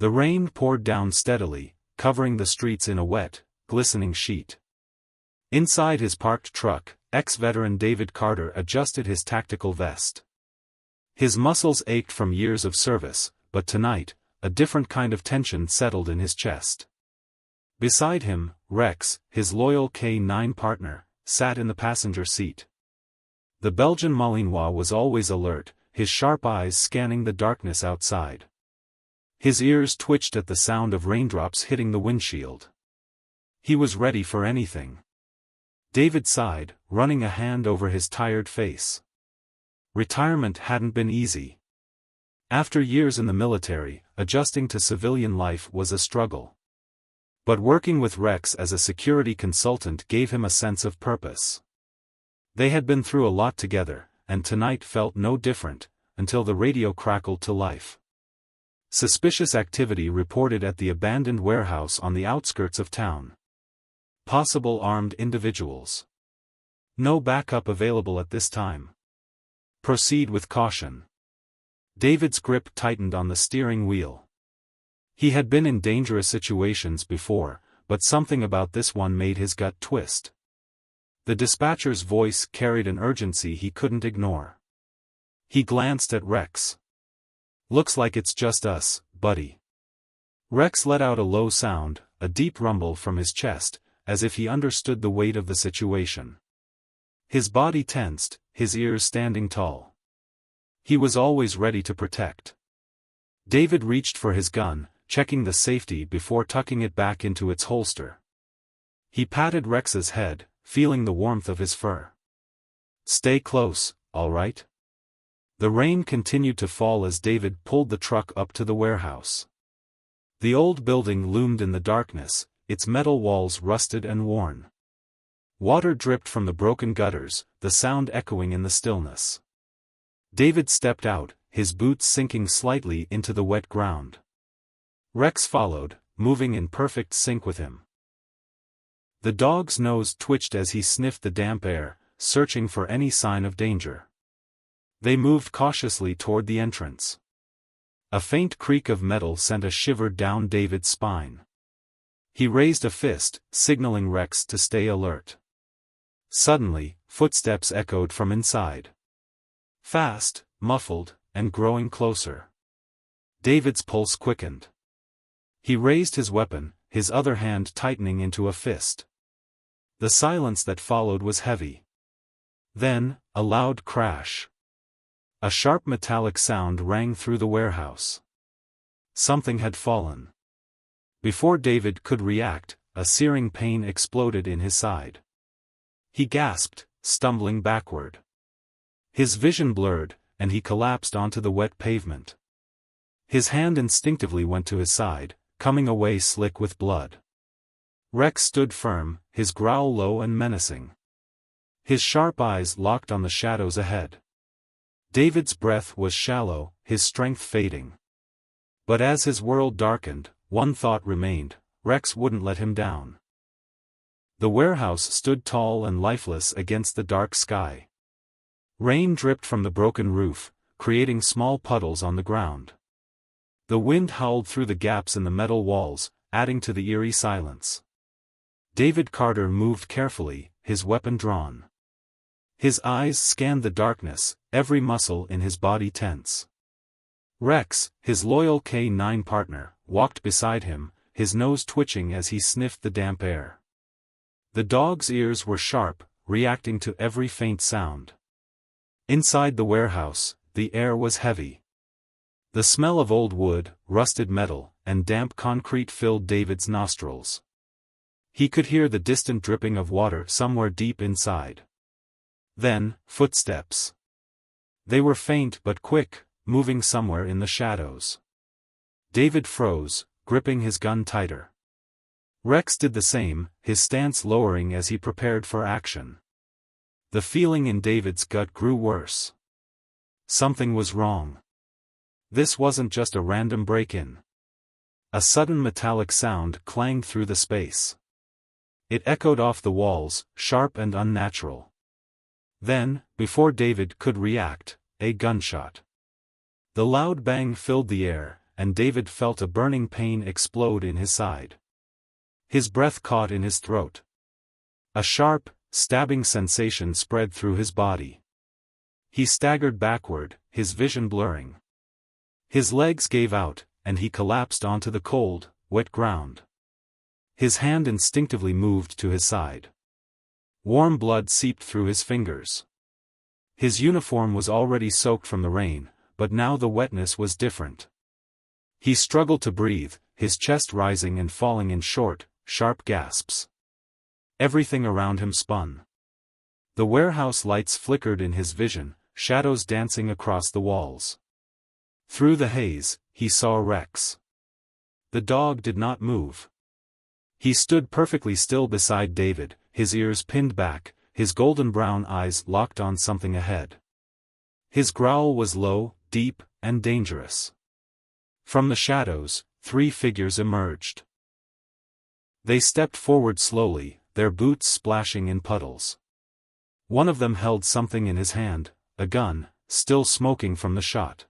The rain poured down steadily, covering the streets in a wet, glistening sheet. Inside his parked truck, ex-veteran David Carter adjusted his tactical vest. His muscles ached from years of service, but tonight, a different kind of tension settled in his chest. Beside him, Rex, his loyal K9 partner, sat in the passenger seat. The Belgian Malinois was always alert, his sharp eyes scanning the darkness outside. His ears twitched at the sound of raindrops hitting the windshield. He was ready for anything. David sighed, running a hand over his tired face. Retirement hadn't been easy. After years in the military, adjusting to civilian life was a struggle. But working with Rex as a security consultant gave him a sense of purpose. They had been through a lot together, and tonight felt no different, until the radio crackled to life. Suspicious activity reported at the abandoned warehouse on the outskirts of town. Possible armed individuals. No backup available at this time. Proceed with caution. David's grip tightened on the steering wheel. He had been in dangerous situations before, but something about this one made his gut twist. The dispatcher's voice carried an urgency he couldn't ignore. He glanced at Rex. "Looks like it's just us, buddy." Rex let out a low sound, a deep rumble from his chest, as if he understood the weight of the situation. His body tensed, his ears standing tall. He was always ready to protect. David reached for his gun, checking the safety before tucking it back into its holster. He patted Rex's head, feeling the warmth of his fur. "Stay close, all right?" The rain continued to fall as David pulled the truck up to the warehouse. The old building loomed in the darkness, its metal walls rusted and worn. Water dripped from the broken gutters, the sound echoing in the stillness. David stepped out, his boots sinking slightly into the wet ground. Rex followed, moving in perfect sync with him. The dog's nose twitched as he sniffed the damp air, searching for any sign of danger. They moved cautiously toward the entrance. A faint creak of metal sent a shiver down David's spine. He raised a fist, signaling Rex to stay alert. Suddenly, footsteps echoed from inside. Fast, muffled, and growing closer. David's pulse quickened. He raised his weapon, his other hand tightening into a fist. The silence that followed was heavy. Then, a loud crash. A sharp metallic sound rang through the warehouse. Something had fallen. Before David could react, a searing pain exploded in his side. He gasped, stumbling backward. His vision blurred, and he collapsed onto the wet pavement. His hand instinctively went to his side, coming away slick with blood. Rex stood firm, his growl low and menacing. His sharp eyes locked on the shadows ahead. David's breath was shallow, his strength fading. But as his world darkened, one thought remained: Rex wouldn't let him down. The warehouse stood tall and lifeless against the dark sky. Rain dripped from the broken roof, creating small puddles on the ground. The wind howled through the gaps in the metal walls, adding to the eerie silence. David Carter moved carefully, his weapon drawn. His eyes scanned the darkness, every muscle in his body tense. Rex, his loyal K9 partner, walked beside him, his nose twitching as he sniffed the damp air. The dog's ears were sharp, reacting to every faint sound. Inside the warehouse, the air was heavy. The smell of old wood, rusted metal, and damp concrete filled David's nostrils. He could hear the distant dripping of water somewhere deep inside. Then, footsteps. They were faint but quick, moving somewhere in the shadows. David froze, gripping his gun tighter. Rex did the same, his stance lowering as he prepared for action. The feeling in David's gut grew worse. Something was wrong. This wasn't just a random break-in. A sudden metallic sound clanged through the space. It echoed off the walls, sharp and unnatural. Then, before David could react, a gunshot. The loud bang filled the air, and David felt a burning pain explode in his side. His breath caught in his throat. A sharp, stabbing sensation spread through his body. He staggered backward, his vision blurring. His legs gave out, and he collapsed onto the cold, wet ground. His hand instinctively moved to his side. Warm blood seeped through his fingers. His uniform was already soaked from the rain, but now the wetness was different. He struggled to breathe, his chest rising and falling in short, sharp gasps. Everything around him spun. The warehouse lights flickered in his vision, shadows dancing across the walls. Through the haze, he saw Rex. The dog did not move. He stood perfectly still beside David, his ears pinned back, his golden brown eyes locked on something ahead. His growl was low, deep, and dangerous. From the shadows, 3 figures emerged. They stepped forward slowly, their boots splashing in puddles. One of them held something in his hand, a gun, still smoking from the shot.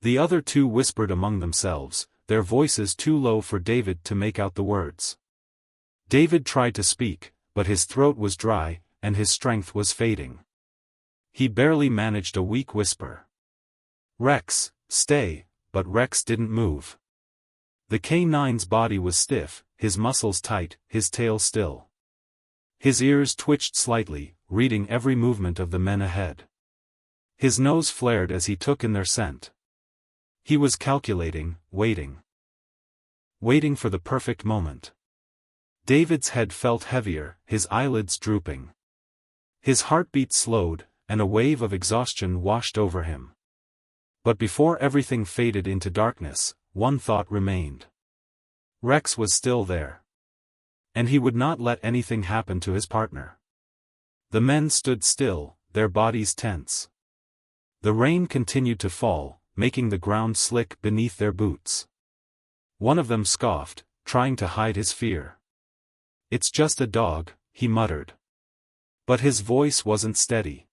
The other 2 whispered among themselves, their voices too low for David to make out the words. David tried to speak, but his throat was dry, and his strength was fading. He barely managed a weak whisper. "Rex, stay," but Rex didn't move. The K9's body was stiff, his muscles tight, his tail still. His ears twitched slightly, reading every movement of the men ahead. His nose flared as he took in their scent. He was calculating, waiting. Waiting for the perfect moment. David's head felt heavier, his eyelids drooping. His heartbeat slowed, and a wave of exhaustion washed over him. But before everything faded into darkness, one thought remained. Rex was still there. And he would not let anything happen to his partner. The men stood still, their bodies tense. The rain continued to fall, making the ground slick beneath their boots. One of them scoffed, trying to hide his fear. "It's just a dog," he muttered. But his voice wasn't steady.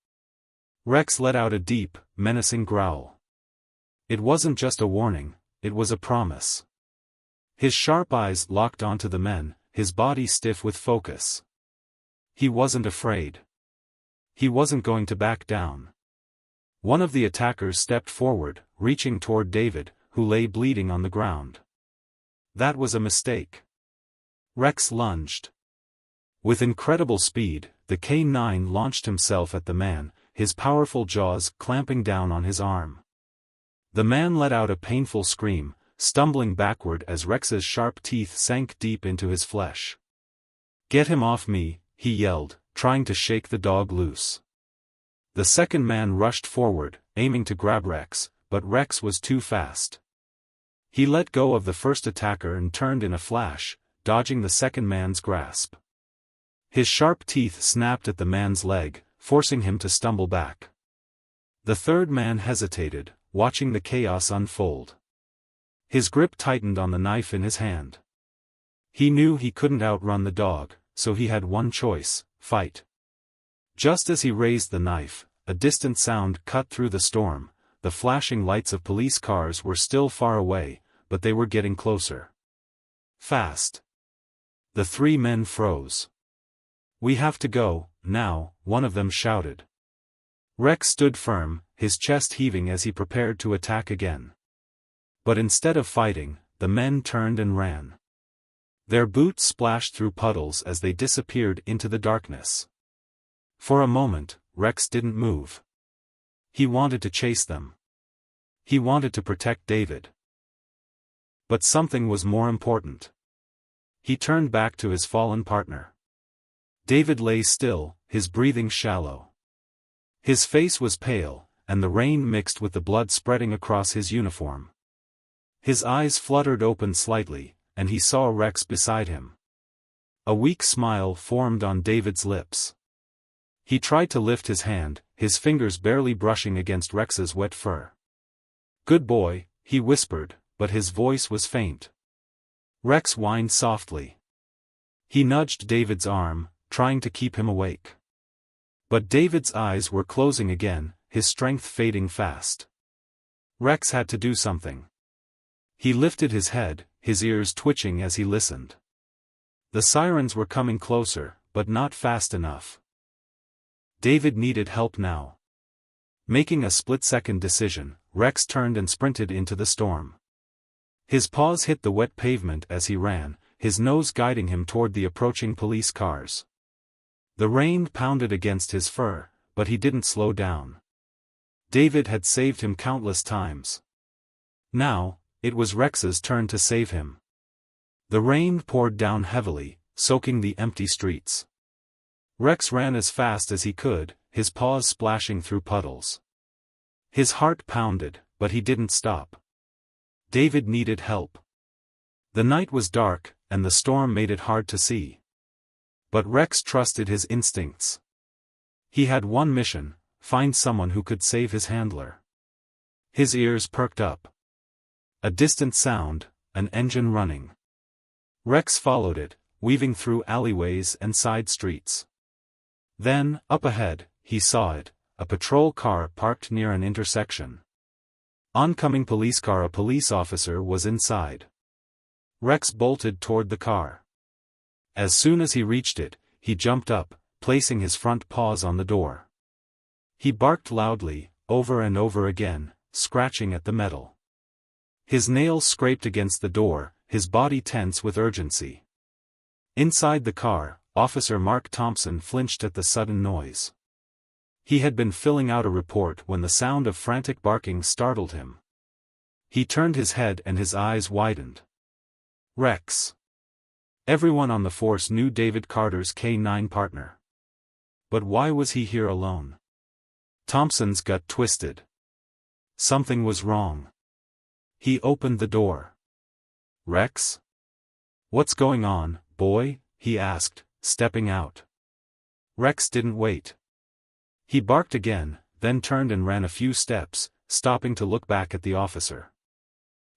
Rex let out a deep, menacing growl. It wasn't just a warning, it was a promise. His sharp eyes locked onto the men, his body stiff with focus. He wasn't afraid. He wasn't going to back down. One of the attackers stepped forward, reaching toward David, who lay bleeding on the ground. That was a mistake. Rex lunged. With incredible speed, the K9 launched himself at the man, his powerful jaws clamping down on his arm. The man let out a painful scream, stumbling backward as Rex's sharp teeth sank deep into his flesh. "Get him off me," he yelled, trying to shake the dog loose. The second man rushed forward, aiming to grab Rex, but Rex was too fast. He let go of the first attacker and turned in a flash, dodging the second man's grasp. His sharp teeth snapped at the man's leg, forcing him to stumble back. The third man hesitated, watching the chaos unfold. His grip tightened on the knife in his hand. He knew he couldn't outrun the dog, so he had one choice: fight. Just as he raised the knife, a distant sound cut through the storm. The flashing lights of police cars were still far away, but they were getting closer. Fast. The 3 men froze. "We have to go, now," one of them shouted. Rex stood firm, his chest heaving as he prepared to attack again. But instead of fighting, the men turned and ran. Their boots splashed through puddles as they disappeared into the darkness. For a moment, Rex didn't move. He wanted to chase them. He wanted to protect David. But something was more important. He turned back to his fallen partner. David lay still, his breathing shallow. His face was pale, and the rain mixed with the blood spreading across his uniform. His eyes fluttered open slightly, and he saw Rex beside him. A weak smile formed on David's lips. He tried to lift his hand, his fingers barely brushing against Rex's wet fur. "Good boy," he whispered, but his voice was faint. Rex whined softly. He nudged David's arm, trying to keep him awake. But David's eyes were closing again, his strength fading fast. Rex had to do something. He lifted his head, his ears twitching as he listened. The sirens were coming closer, but not fast enough. David needed help now. Making a split-second decision, Rex turned and sprinted into the storm. His paws hit the wet pavement as he ran, his nose guiding him toward the approaching police cars. The rain pounded against his fur, but he didn't slow down. David had saved him countless times. Now, it was Rex's turn to save him. The rain poured down heavily, soaking the empty streets. Rex ran as fast as he could, his paws splashing through puddles. His heart pounded, but he didn't stop. David needed help. The night was dark, and the storm made it hard to see. But Rex trusted his instincts. He had one mission: find someone who could save his handler. His ears perked up. A distant sound, an engine running. Rex followed it, weaving through alleyways and side streets. Then, up ahead, he saw it, a patrol car parked near an intersection. Oncoming police car. A police officer was inside. Rex bolted toward the car. As soon as he reached it, he jumped up, placing his front paws on the door. He barked loudly, over and over again, scratching at the metal. His nails scraped against the door, his body tense with urgency. Inside the car, Officer Mark Thompson flinched at the sudden noise. He had been filling out a report when the sound of frantic barking startled him. He turned his head and his eyes widened. Rex. Everyone on the force knew David Carter's K-9 partner. But why was he here alone? Thompson's gut twisted. Something was wrong. He opened the door. Rex? What's going on, boy? He asked, stepping out. Rex didn't wait. He barked again, then turned and ran a few steps, stopping to look back at the officer.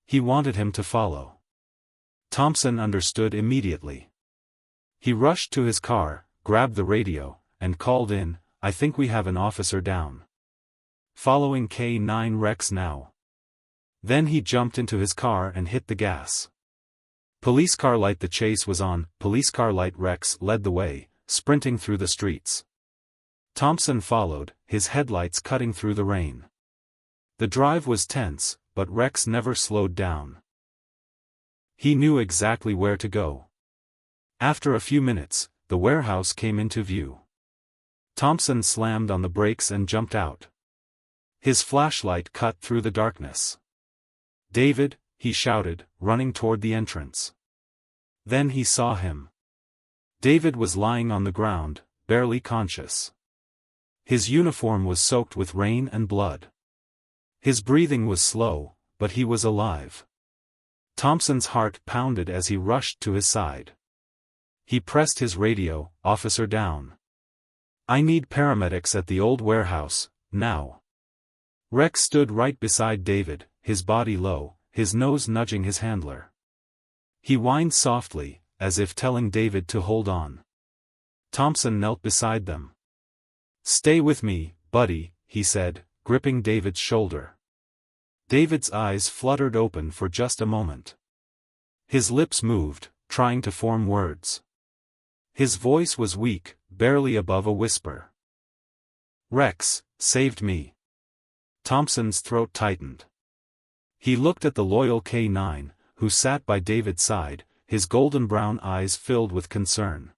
He wanted him to follow. Thompson understood immediately. He rushed to his car, grabbed the radio, and called in, "I think we have an officer down. Following K-9 Rex now." Then he jumped into his car and hit the gas. Police car light. The chase was on. Police car light. Rex led the way, sprinting through the streets. Thompson followed, his headlights cutting through the rain. The drive was tense, but Rex never slowed down. He knew exactly where to go. After a few minutes, the warehouse came into view. Thompson slammed on the brakes and jumped out. His flashlight cut through the darkness. "David," he shouted, running toward the entrance. Then he saw him. David was lying on the ground, barely conscious. His uniform was soaked with rain and blood. His breathing was slow, but he was alive. Thompson's heart pounded as he rushed to his side. He pressed his radio, "Officer down. I need paramedics at the old warehouse, now." Rex stood right beside David, his body low, his nose nudging his handler. He whined softly, as if telling David to hold on. Thompson knelt beside them. "Stay with me, buddy," he said, gripping David's shoulder. David's eyes fluttered open for just a moment. His lips moved, trying to form words. His voice was weak, barely above a whisper. "Rex saved me." Thompson's throat tightened. He looked at the loyal K-9, who sat by David's side, his golden brown eyes filled with concern.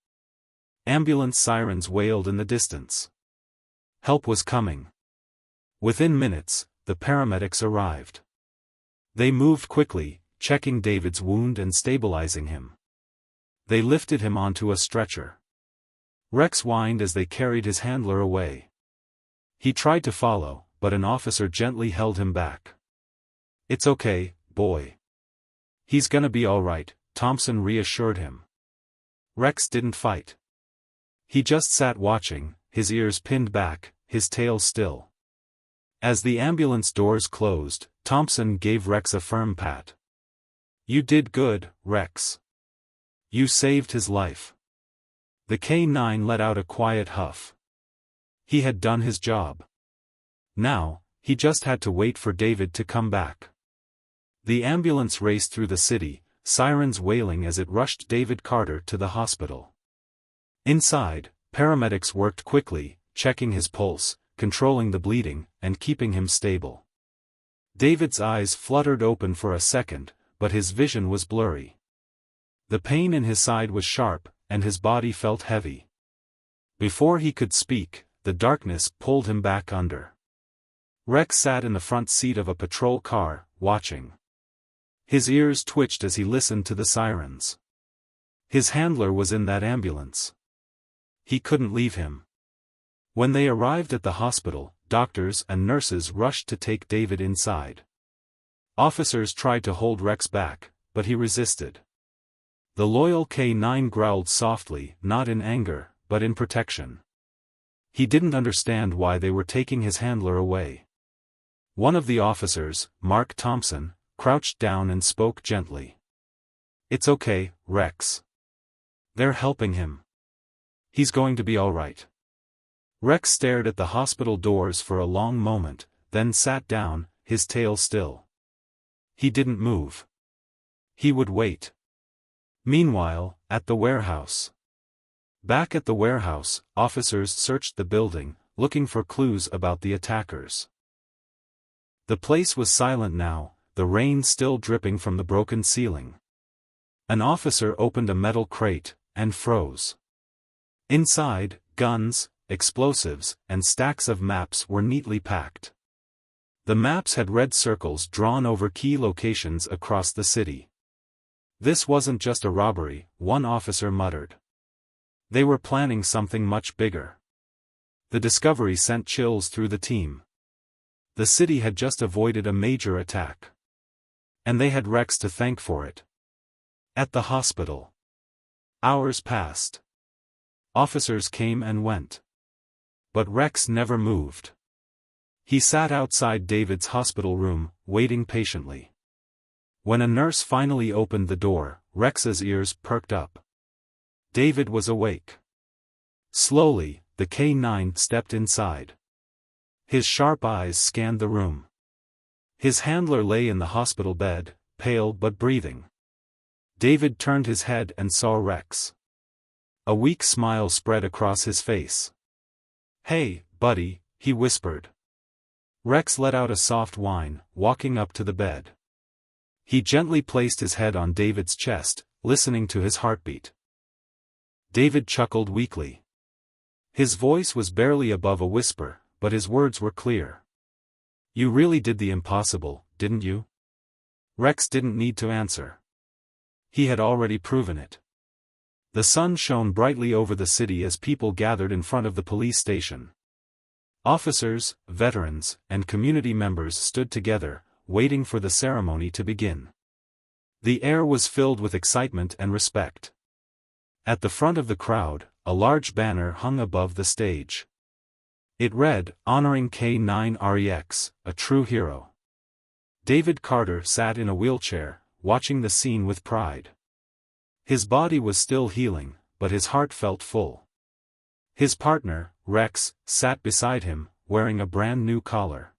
Ambulance sirens wailed in the distance. Help was coming. Within minutes, the paramedics arrived. They moved quickly, checking David's wound and stabilizing him. They lifted him onto a stretcher. Rex whined as they carried his handler away. He tried to follow, but an officer gently held him back. "It's okay, boy. He's gonna be all right," Thompson reassured him. Rex didn't fight. He just sat watching, his ears pinned back, his tail still. As the ambulance doors closed, Thompson gave Rex a firm pat. "You did good, Rex. You saved his life." The K-9 let out a quiet huff. He had done his job. Now, he just had to wait for David to come back. The ambulance raced through the city, sirens wailing as it rushed David Carter to the hospital. Inside, paramedics worked quickly, checking his pulse, controlling the bleeding, and keeping him stable. David's eyes fluttered open for a second, but his vision was blurry. The pain in his side was sharp, and his body felt heavy. Before he could speak, the darkness pulled him back under. Rex sat in the front seat of a patrol car, watching. His ears twitched as he listened to the sirens. His handler was in that ambulance. He couldn't leave him. When they arrived at the hospital, doctors and nurses rushed to take David inside. Officers tried to hold Rex back, but he resisted. The loyal K9 growled softly, not in anger, but in protection. He didn't understand why they were taking his handler away. One of the officers, Mark Thompson, crouched down and spoke gently. "It's okay, Rex. They're helping him. He's going to be all right." Rex stared at the hospital doors for a long moment, then sat down, his tail still. He didn't move. He would wait. Meanwhile, at the warehouse. Back at the warehouse, officers searched the building, looking for clues about the attackers. The place was silent now, the rain still dripping from the broken ceiling. An officer opened a metal crate, and froze. Inside, guns, explosives, and stacks of maps were neatly packed. The maps had red circles drawn over key locations across the city. "This wasn't just a robbery," one officer muttered. "They were planning something much bigger." The discovery sent chills through the team. The city had just avoided a major attack. And they had Rex to thank for it. At the hospital. Hours passed. Officers came and went. But Rex never moved. He sat outside David's hospital room, waiting patiently. When a nurse finally opened the door, Rex's ears perked up. David was awake. Slowly, the K9 stepped inside. His sharp eyes scanned the room. His handler lay in the hospital bed, pale but breathing. David turned his head and saw Rex. A weak smile spread across his face. "Hey, buddy," he whispered. Rex let out a soft whine, walking up to the bed. He gently placed his head on David's chest, listening to his heartbeat. David chuckled weakly. His voice was barely above a whisper, but his words were clear. "You really did the impossible, didn't you?" Rex didn't need to answer. He had already proven it. The sun shone brightly over the city as people gathered in front of the police station. Officers, veterans, and community members stood together, waiting for the ceremony to begin. The air was filled with excitement and respect. At the front of the crowd, a large banner hung above the stage. It read, "Honoring K9REX, a true hero." David Carter sat in a wheelchair, watching the scene with pride. His body was still healing, but his heart felt full. His partner, Rex, sat beside him, wearing a brand new collar.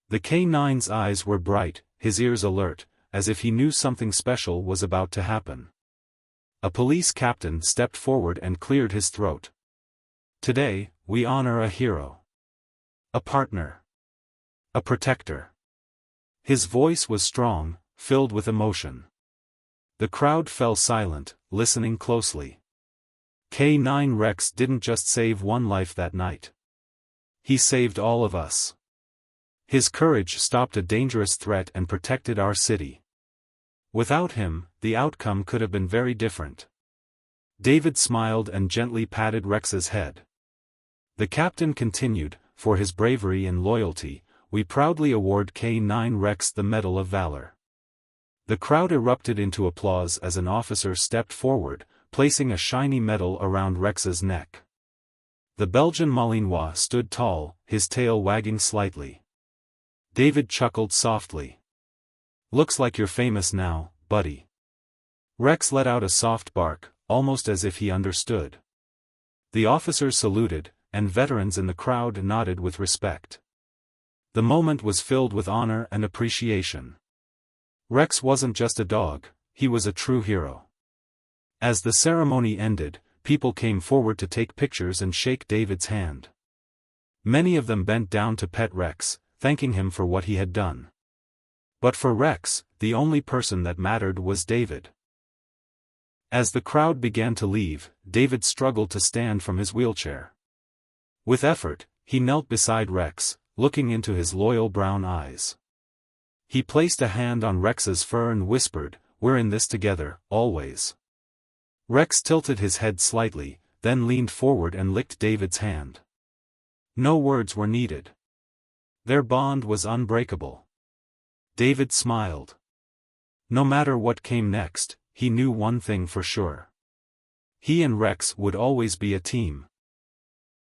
The K9's eyes were bright, his ears alert, as if he knew something special was about to happen. A police captain stepped forward and cleared his throat. "Today, we honor a hero. A partner. A protector." His voice was strong, filled with emotion. The crowd fell silent, listening closely. K9 Rex didn't just save one life that night. He saved all of us. His courage stopped a dangerous threat and protected our city. Without him, the outcome could have been very different. David smiled and gently patted Rex's head. The captain continued, "For his bravery and loyalty, we proudly award K9 Rex the Medal of Valor." The crowd erupted into applause as an officer stepped forward, placing a shiny medal around Rex's neck. The Belgian Malinois stood tall, his tail wagging slightly. David chuckled softly. "Looks like you're famous now, buddy." Rex let out a soft bark, almost as if he understood. The officers saluted, and veterans in the crowd nodded with respect. The moment was filled with honor and appreciation. Rex wasn't just a dog, he was a true hero. As the ceremony ended, people came forward to take pictures and shake David's hand. Many of them bent down to pet Rex, thanking him for what he had done. But for Rex, the only person that mattered was David. As the crowd began to leave, David struggled to stand from his wheelchair. With effort, he knelt beside Rex, looking into his loyal brown eyes. He placed a hand on Rex's fur and whispered, "We're in this together, always." Rex tilted his head slightly, then leaned forward and licked David's hand. No words were needed. Their bond was unbreakable. David smiled. No matter what came next, he knew one thing for sure. He and Rex would always be a team.